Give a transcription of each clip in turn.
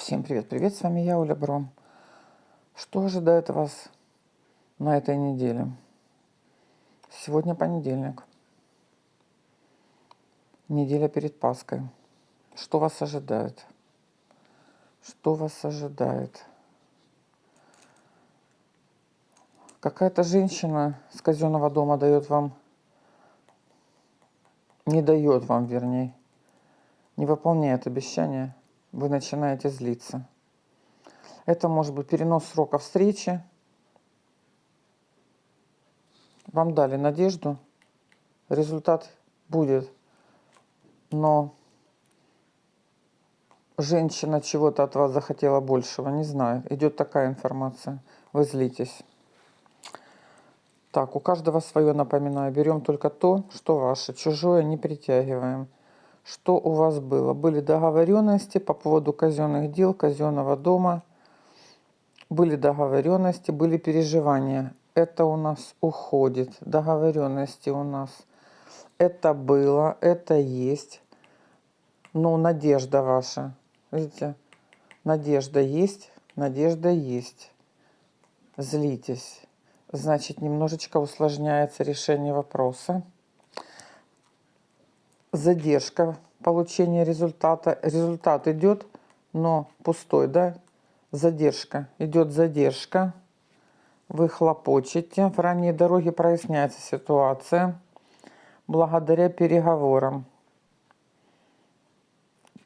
Всем привет, с вами я, Оля Бром. Что ожидает вас на этой неделе? Сегодня понедельник, неделя перед Пасхой. Что вас ожидает? Что вас ожидает? Какая-то женщина с казенного дома дает вам, не дает вам, вернее, не выполняет обещания, вы начинаете злиться. Это может быть перенос срока встречи. Вам дали надежду, результат будет, но женщина чего-то от вас захотела большего, не знаю. Идет такая информация. Вы злитесь. Так, у каждого свое, напоминаю. Берем только то, что ваше. Чужое не притягиваем. Что у вас было? Были договоренности по поводу казенных дел, казенного дома. Были договоренности, были переживания. Это у нас уходит. Договоренности у нас. Это было, это есть. Ну, надежда ваша. Видите? Надежда есть, надежда есть. Злитесь. Значит, немножечко усложняется решение вопроса. Задержка получения результата. Результат идет, но пустой, да? Задержка. Идет задержка. Вы хлопочете. В ранней дороге проясняется ситуация. Благодаря переговорам.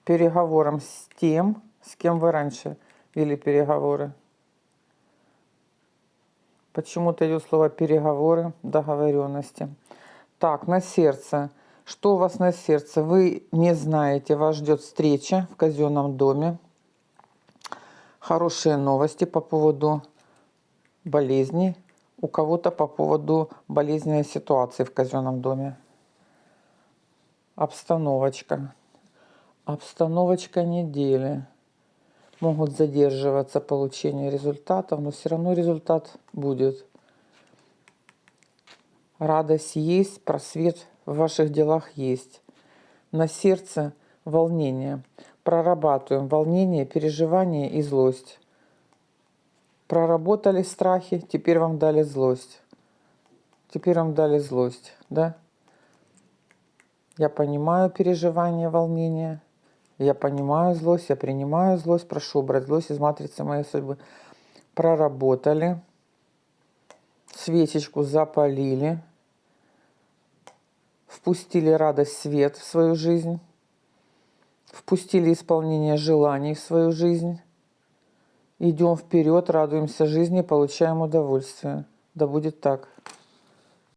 Переговорам с тем, с кем вы раньше вели переговоры. Почему-то идет слово переговоры, договоренности. Так, на сердце. Что у вас на сердце? Вы не знаете, вас ждет встреча в казенном доме. Хорошие новости по поводу болезни. У кого-то по поводу болезненной ситуации в казенном доме. Обстановочка. Обстановочка недели. Могут задерживаться получение результатов, но все равно результат будет. Радость есть, просвет в ваших делах есть. На сердце волнение. Прорабатываем волнение, переживание и злость. Проработали страхи, теперь вам дали злость. Теперь вам дали злость, да? Я понимаю переживание, волнение. Я понимаю злость, я принимаю злость. Прошу убрать злость из матрицы моей судьбы. Проработали. Свечечку запалили. Впустили радость, свет в свою жизнь. Впустили исполнение желаний в свою жизнь. Идем вперед, радуемся жизни, получаем удовольствие. Да будет так.